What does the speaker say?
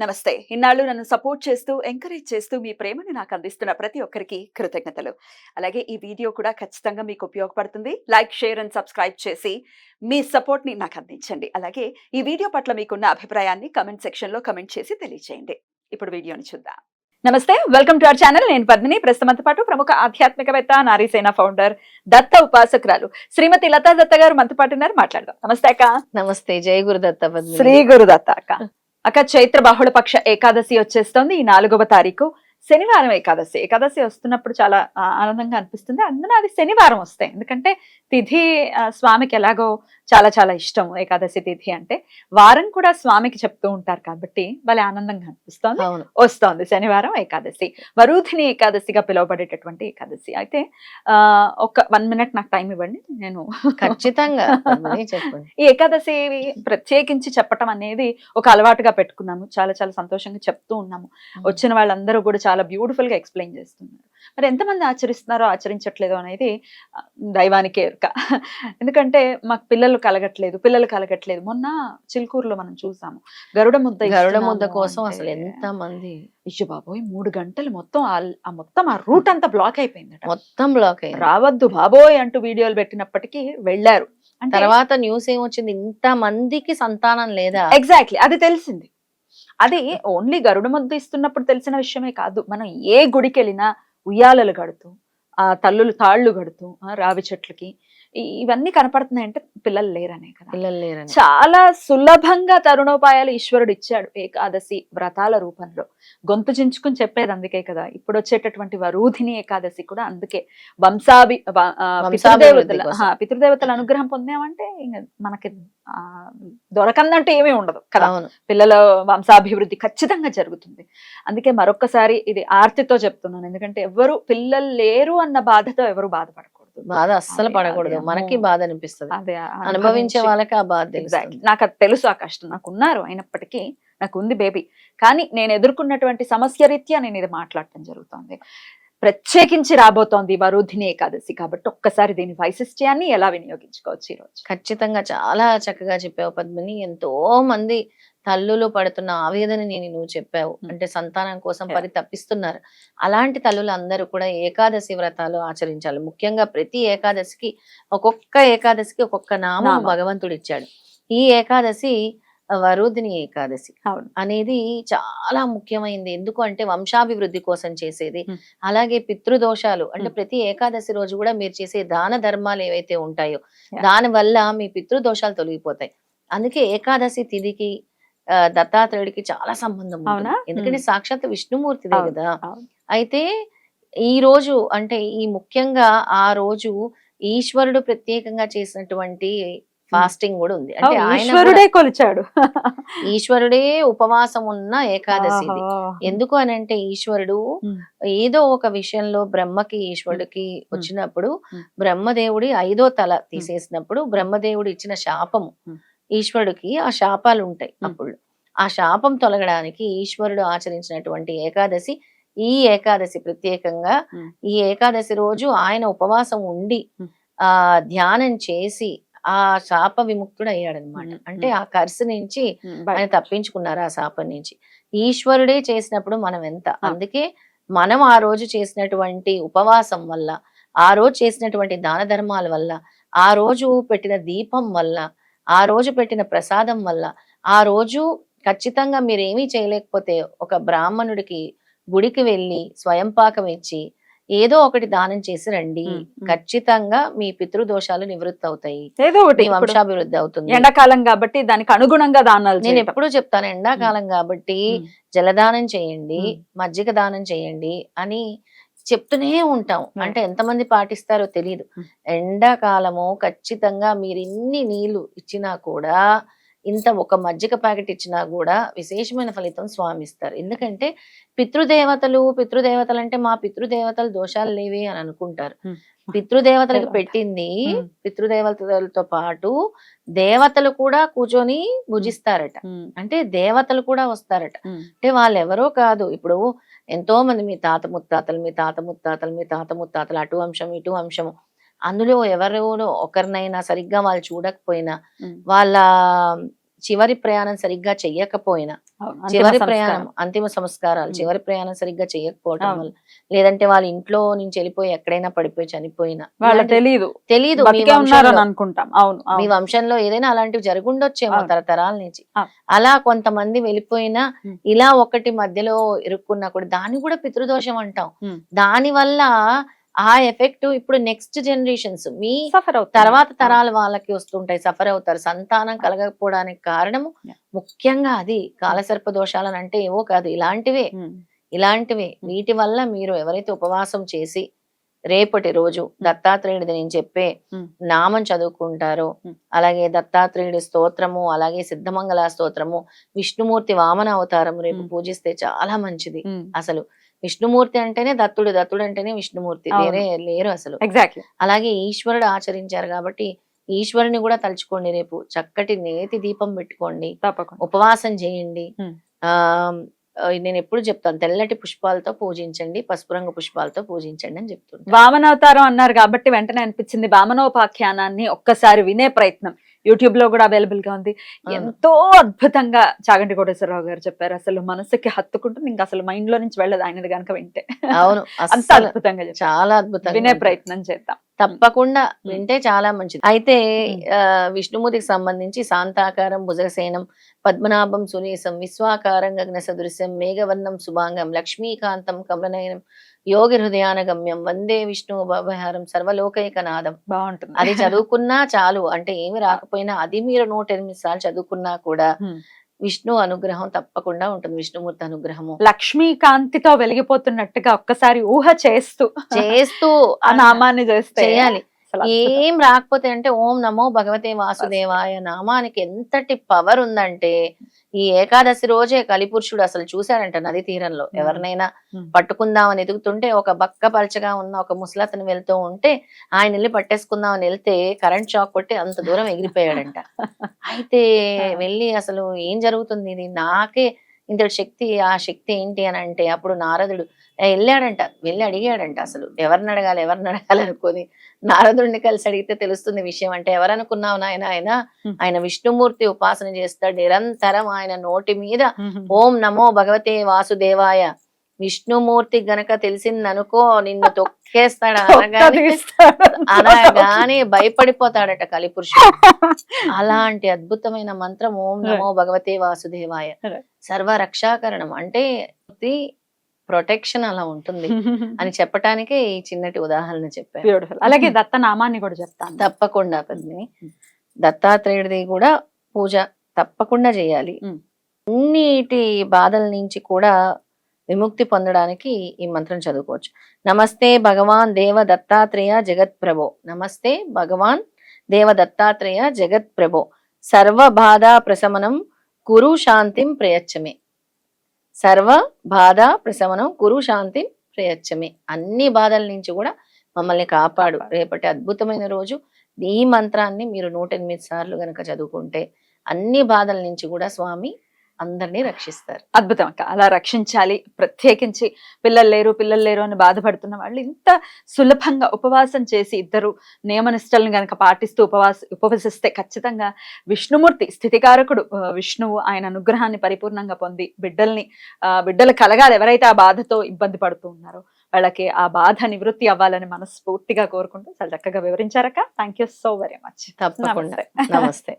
నమస్తే. ఇన్నాళ్ళు నన్ను సపోర్ట్ చేస్తూ, ఎంకరేజ్ చేస్తూ మీ ప్రేమని నాకు అందిస్తున్న ప్రతి ఒక్కరికి కృతజ్ఞతలు. అలాగే ఈ వీడియో కూడా ఖచ్చితంగా మీకు ఉపయోగపడుతుంది. లైక్, షేర్ అండ్ సబ్స్క్రైబ్ చేసి మీ సపోర్ట్‌ని నాకు అందించండి. అలాగే ఈ వీడియో పట్ల మీకున్న అభిప్రాయాన్ని కామెంట్ సెక్షన్‌లో కామెంట్ చేసి తెలియజేయండి. ఇప్పుడు వీడియోని చూద్దాం. నమస్తే. Welcome to our channel. నేను పద్మిని. ప్రస్తుతంతో పాటు ప్రముఖ ఆధ్యాత్మికవేత్త, నారీసేన ఫౌండర్, దత్త ఉపాసకురాలు శ్రీమతి లతా దత్త గారు మనతో పాటు ఉన్నారు. మాట్లాడదాం. నమస్తే అక్క. నమస్తే. జై గురుదత్త పద్మిని. శ్రీ గురుదత్త అక్క. అక్క, చైత్ర బహుళపక్ష ఏకాదశి వచ్చేస్తోంది. ఈ 4వ తారీఖు శనివారం ఏకాదశి. ఏకాదశి వస్తున్నప్పుడు చాలా ఆనందంగా అనిపిస్తుంది. అందులో అది శనివారం వస్తాయి. ఎందుకంటే తిథి స్వామికి ఎలాగో చాలా చాలా ఇష్టం ఏకాదశి తిథి అంటే. వారం కూడా స్వామికి చెప్తూ ఉంటారు కాబట్టి భలే ఆనందంగా అనిపిస్తోంది. వస్తోంది శనివారం ఏకాదశి. వరూధిని ఏకాదశిగా పిలువబడేటటువంటి ఏకాదశి. అయితే ఒక 1 మినిట్ నాకు టైం ఇవ్వండి. నేను ఖచ్చితంగా చెప్పండి. ఈ ఏకాదశి ప్రత్యేకించి చెప్పటం అనేది ఒక అలవాటుగా పెట్టుకున్నాము. చాలా చాలా సంతోషంగా చెప్తూ ఉన్నాము. వచ్చిన వాళ్ళందరూ కూడా చాలా బ్యూటిఫుల్ గా ఎక్స్ప్లెయిన్ చేస్తున్నారు. మరి ఎంతమంది ఆచరిస్తున్నారో ఆచరించట్లేదో అనేది దైవానికే ఎరుక. ఎందుకంటే మాకు పిల్లలు కలగట్లేదు. మొన్న చిలుకూరులో మనం చూసాము, గరుడ ముద్ద కోసం అసలు ఎంత మంది. ఇష్యూ బాబోయ్, 3 గంటలు మొత్తం ఆ రూట్ అంతా బ్లాక్ అయిపోయిందట. మొత్తం బ్లాక్ అయింది. రావద్దు బాబోయ్ అంటూ వీడియోలు పెట్టినప్పటికీ వెళ్ళారు. తర్వాత న్యూస్ ఏమొచ్చింది, ఇంత మందికి సంతానం లేదా. ఎగ్జాక్ట్లీ, అది తెలిసింది. అది ఓన్లీ గరుడ ముద్ద ఇస్తున్నప్పుడు తెలిసిన విషయమే కాదు. మనం ఏ గుడికి వెళ్ళినా ఉయ్యాలలు కడుతూ, ఆ తాళ్ళు కడుతూ, రావి చెట్లకి ఇవన్నీ కనపడుతున్నాయంటే పిల్లలు లేరనే కదా. పిల్లలు లేరని చాలా సులభంగా తరుణోపాయాలు ఈశ్వరుడు ఇచ్చాడు ఏకాదశి వ్రతాల రూపంలో. గొంతు చించుకుని చెప్పేది అందుకే కదా. ఇప్పుడు వచ్చేటటువంటి వరూధిని ఏకాదశి కూడా అందుకే. పితృదేవతల అనుగ్రహం పొందామంటే ఇంకా మనకి దొరకందంటే ఏమీ ఉండదు కదా. పిల్లల వంశాభివృద్ధి ఖచ్చితంగా జరుగుతుంది. అందుకే మరొక్కసారి ఇది ఆర్తితో చెప్తున్నాను. ఎందుకంటే ఎవరు పిల్లలు లేరు అన్న బాధతో ఎవరు బాధపడకూడదు. బాధ అస్సలు పడకూడదు. మనకి బాధ అనిపిస్తుంది, అదే అనుభవించే వాళ్ళకి ఆ బాధ. నాకు అది తెలుసు, ఆ కష్టం నాకు ఉన్నారు. అయినప్పటికీ నాకు ఉంది బేబీ. కానీ నేను ఎదుర్కొన్నటువంటి సమస్య రీత్యా నేను ఇది మాట్లాడటం జరుగుతుంది. ప్రత్యేకించి రాబోతోంది వరూధిని ఏకాదశి కాబట్టి ఒక్కసారి దీని వైశిష్ట్యాన్ని ఎలా వినియోగించుకోవచ్చు ఈరోజు. ఖచ్చితంగా చాలా చక్కగా చెప్పావు పద్మిని. ఎంతో మంది తల్లులు పడుతున్న ఆవేదనని నువ్వు చెప్పావు. అంటే సంతానం కోసం పరితపిస్తున్నారు. అలాంటి తల్లులు అందరూ కూడా ఏకాదశి వ్రతాలు ఆచరించాలి. ముఖ్యంగా ప్రతి ఏకాదశికి ఒక్కొక్క నామం భగవంతుడు ఇచ్చాడు. ఈ ఏకాదశి వరూధిని ఏకాదశి అనేది చాలా ముఖ్యమైనది. ఎందుకు అంటే వంశాభివృద్ధి కోసం చేసేది. అలాగే పితృదోషాలు అంటే ప్రతి ఏకాదశి రోజు కూడా మీరు చేసే దాన ధర్మాలు ఏవైతే ఉంటాయో దాని వల్ల మీ పితృదోషాలు తొలగిపోతాయి. అందుకే ఏకాదశి తిథికి దత్తాత్రేయుడికి చాలా సంబంధం ఉంది. ఎందుకంటే సాక్షాత్ విష్ణుమూర్తిదే కదా. అయితే ఈ రోజు అంటే ఈ ముఖ్యంగా ఆ రోజు ఈశ్వరుడు ప్రత్యేకంగా చేసినటువంటి ఫాస్టింగ్ కూడా ఉంది. అంటే ఈశ్వరుడే కొలిచాడు. ఈశ్వరుడే ఉపవాసం ఉన్న ఏకాదశి ఇది. ఎందుకు అని అంటే ఈశ్వరుడు ఏదో ఒక విషయంలో బ్రహ్మకి ఈశ్వరుడికి వచ్చినప్పుడు బ్రహ్మదేవుడి 5వ తల తీసేసినప్పుడు బ్రహ్మదేవుడు ఇచ్చిన శాపము ఈశ్వరుడికి, ఆ శాపాలు ఉంటాయి. అప్పుడు ఆ శాపం తొలగడానికి ఈశ్వరుడు ఆచరించినటువంటి ఏకాదశి ఈ ఏకాదశి. ప్రత్యేకంగా ఈ ఏకాదశి రోజు ఆయన ఉపవాసం ఉండి ధ్యానం చేసి ఆ శాప విముక్తుడు అయ్యాడనమాట. అంటే ఆ కర్సు నుంచి ఆయన తప్పించుకున్నారు, ఆ శాపం నుంచి. ఈశ్వరుడే చేసినప్పుడు మనం ఎంత. అందుకే మనం ఆ రోజు చేసినటువంటి ఉపవాసం వల్ల, ఆ రోజు చేసినటువంటి దాన ధర్మాల వల్ల, ఆ రోజు పెట్టిన దీపం వల్ల, ఆ రోజు పెట్టిన ప్రసాదం వల్ల, ఆ రోజు ఖచ్చితంగా మీరేమీ చేయలేకపోతే ఒక బ్రాహ్మణుడికి గుడికి వెళ్ళి స్వయం పాకం ఇచ్చి ఏదో ఒకటి దానం చేసి రండి. ఖచ్చితంగా మీ పితృదోషాలు నివృత్తి అవుతాయి, ఏదో ఒకటి వంశాభివృద్ధి అవుతుంది. ఎండాకాలం కాబట్టి దానికి అనుగుణంగా దానాలు. నేను ఎప్పుడు చెప్తాను, ఎండాకాలం కాబట్టి జలదానం చేయండి, మజ్జిగ దానం చేయండి అని చెప్తూనే ఉంటాం. అంటే ఎంతమంది పాటిస్తారో తెలియదు. ఎండాకాలము ఖచ్చితంగా మీరు ఇన్ని నీళ్లు ఇచ్చినా కూడా, ఇంత ఒక మజ్జిగ ప్యాకెట్ ఇచ్చినా కూడా విశేషమైన ఫలితం స్వామి ఇస్తారు. ఎందుకంటే పితృదేవతలు అంటే మా పితృదేవతలు దోషాలు లేవి అని అనుకుంటారు. పితృదేవతలకు పెట్టింది, పితృదేవతలతో పాటు దేవతలు కూడా కూర్చొని భుజిస్తారట. అంటే దేవతలు కూడా వస్తారట. అంటే వాళ్ళు ఎవరో కాదు. ఇప్పుడు ఎంతో మంది మీ తాత ముత్తాతలు అటు వంశం ఇటు వంశము, అందులో ఎవరో ఒకరినైనా సరిగ్గా వాళ్ళు చూడకపోయినా వాళ్ళ చివరి ప్రయాణం సరిగ్గా చెయ్యకపోయినా, అవును. అంతిమ చివరి సంస్కారం. ప్రయాణం అంతిమ సంస్కారాలు ఉమ్. చివరి ప్రయాణం సరిగ్గా చెయ్యకపోవటం అవును. వల్ల, లేదంటే వాళ్ళ ఇంట్లో నుంచి వెళ్ళిపోయి ఎక్కడైనా పడిపోయి చనిపోయినా, వాళ్ళ ఇలాంటి తెలీదు తెలీదు. మీ బతికే ఉన్నారు అని వంశంలో అనుకుంటాం. అవును మీ అవును వంశంలో ఏదైనా అలాంటివి జరుగుండొచ్చేమో అవును. తరతరాల నుంచి. అవును. అలా కొంతమంది వెళ్ళిపోయినా, ఉమ్. ఇలా ఒకటి మధ్యలో ఇరుక్కున్నా కూడా దాన్ని కూడా పితృదోషం అంటాం. ఉమ్. దాని వల్ల ఆ ఎఫెక్ట్ ఇప్పుడు నెక్స్ట్ జనరేషన్స్ మీ సఫర్ అవుతుంది. తర్వాత అవును. తరాల వాళ్ళకి వస్తుంటాయి, సఫర్ అవుతారు. సంతానం కలగకపోవడానికి కారణము Yeah. ముఖ్యంగా అది. కాలసర్ప దోషాలని అంటే ఏవో కాదు, ఇలాంటివే. ఉమ్. ఇలాంటివే వీటి వల్ల మీరు ఎవరైతే ఉపవాసం చేసి రేపటి రోజు దత్తాత్రేయుడిది నేను చెప్పే ఉమ్. నామం చదువుకుంటారో, ఉమ్. అలాగే దత్తాత్రేయుడి స్తోత్రము, అలాగే సిద్ధమంగళ స్తోత్రము, విష్ణుమూర్తి వామన అవతారం రేపు ఉమ్. పూజిస్తే చాలా మంచిది. ఉమ్. అసలు విష్ణుమూర్తి అంటేనే దత్తుడు, దత్తుడు అంటేనే విష్ణుమూర్తి, అవును. వేరే లేరు అసలు. ఎగ్జాక్ట్లీ. అలాగే ఈశ్వరుడు ఆచరించారు కాబట్టి ఈశ్వరుని కూడా తలుచుకోండి. రేపు చక్కటి నేతి దీపం పెట్టుకోండి, తప్పకుండా. ఉపవాసం చేయండి. ఉమ్. ఆ నేను ఎప్పుడు చెప్తాను, తెల్లటి పుష్పాలతో పూజించండి, పసుపు రంగు పుష్పాలతో పూజించండి అని చెప్తుంటాను. వామనావతారం అన్నారు కాబట్టి వెంటనే అనిపించింది వామనోపాఖ్యానాన్ని ఒక్కసారి వినే ప్రయత్నం యూట్యూబ్ లో కూడా అవైలబుల్ గా ఉంది. అవును. ఎంతో అద్భుతంగా చాగంటి కోటేశ్వరరావు గారు చెప్పారు. అసలు మనసుకి హత్తుకుంటుంది, ఇంకా అసలు మైండ్ లో నుంచి వెళ్ళదు ఆయనది కనుక వింటే. అవును, అంత అస్సలు అద్భుతంగా చెప్పారు. చాలా అద్భుతంగా వినే ఉంటుంది. ప్రయత్నం చేద్దాం. తప్పకుండా వింటే చాలా మంచిది. అయితే ఉమ్. విష్ణుమూర్తికి సంబంధించి శాంతాకారం భుజగసేనం, పద్మనాభం సునీసం, విశ్వాకారం గగన సదృశ్యం, మేఘవర్ణం శుభాంగం, లక్ష్మీకాంతం కమలనయనం, యోగి హృదయానగమ్యం, వందే విష్ణు భవహారం, సర్వలోకైకనాదం. బాగుంటుంది. అది చదువుకున్నా చాలు. అంటే ఏమి రాకపోయినా అది మీరు 108 సార్లు చదువుకున్నా కూడా ఉమ్. విష్ణు అనుగ్రహం తప్పకుండా ఉంటుంది, విష్ణుమూర్తి అనుగ్రహము. లక్ష్మీకాంతితో వెలిగిపోతున్నట్టుగా ఒక్కసారి ఊహ చేస్తూ చేస్తూ ఆ నామాన్ని చేస్తే చేయాలి. అసలు అద్భుతం. ఏం రాకపోతే అంటే ఓం నమో భగవతే వాసుదేవాయ నామానికి ఎంతటి పవర్ ఉందంటే, ఈ ఏకాదశి రోజే కలిపురుషుడు అసలు చూశారంట నది తీరంలో ఎవరినైనా పట్టుకుందామని ఎదుగుతుంటే, ఒక బక్క పలచగా ఉన్న ఒక ముసలతను వెళ్తూ ఉంటే ఆయన వెళ్ళి పట్టేసుకుందామని వెళ్తే కరెంట్ షాక్ కొట్టి అంత దూరం ఎగిరిపోయాడంట. అయితే వెళ్ళి అసలు ఏం జరుగుతుంది ఇది, నాకే ఇంత శక్తి, ఆ శక్తి ఏంటి అని అంటే అప్పుడు నారదుడు వెళ్ళాడంట, వెళ్ళి అడిగాడంట. అసలు ఎవరిని అడగాలి అనుకొని నారదుడిని కలిసి అడిగితే తెలుస్తుంది విషయం. అంటే ఎవరనుకున్నావు నాయన, ఆయన విష్ణుమూర్తి ఉపాసన చేస్తాడు నిరంతరం. ఆయన నోటి మీద ఓం నమో భగవతే వాసుదేవాయ, విష్ణుమూర్తి గనక తెలిసిందనుకో నిన్ను తొక్కేస్తాడు అనగానే భయపడిపోతాడట కలిపురుషుడు. అలాంటి అద్భుతమైన మంత్రం ఓం నమో భగవతే వాసుదేవాయ. సర్వ రక్షాకరణం అంటే ప్రొటెక్షన్ అలా ఉంటుంది అని చెప్పటానికే ఈ చిన్నటి ఉదాహరణ చెప్పాను. బ్యూటిఫుల్. అలాగే దత్త నామాన్ని కూడా చెప్తాను. తప్పకుండా పద్మిని, దత్తాత్రేయుడిది కూడా పూజ తప్పకుండా చేయాలి. అన్నిటి బాధల నుంచి కూడా విముక్తి పొందడానికి ఈ మంత్రం చదువుకోవచ్చు. నమస్తే భగవాన్ దేవ దత్తాత్రేయ జగత్ ప్రభో, నమస్తే భగవాన్ దేవ దత్తాత్రేయ జగత్ ప్రభో, సర్వ బాధ ప్రశమనం కురు శాంతిం ప్రయచ్చమే, సర్వ బాధ ప్రశమనం కురు శాంతిం ప్రయచ్చమే. అన్ని బాధల నుంచి కూడా మమ్మల్ని కాపాడు. రేపటి అద్భుతమైన రోజు. ఈ మంత్రాన్ని మీరు 108 సార్లు గనక చదువుకుంటే అన్ని బాధల నుంచి కూడా స్వామి అందరినీ రక్షిస్తారు. అద్భుతం అక్క. అలా రక్షించాలి. ప్రత్యేకించి పిల్లలు లేరు అని బాధపడుతున్న వాళ్ళు ఇంత సులభంగా ఉపవాసం చేసి ఇద్దరు నియమనిష్టలను గనక పాటిస్తూ ఉపవసిస్తే ఖచ్చితంగా విష్ణుమూర్తి స్థితికారకుడు విష్ణువు ఆయన అనుగ్రహాన్ని పరిపూర్ణంగా పొంది బిడ్డలు కలగాలి. ఎవరైతే ఆ బాధతో ఇబ్బంది పడుతూ ఉన్నారో వాళ్ళకి ఆ బాధ నివృత్తి అవ్వాలని మనస్ఫూర్తిగా కోరుకుంటూ చాలా చక్కగా వివరించారక్క. Thank you so very much. తప్పకుండా. నమస్తే.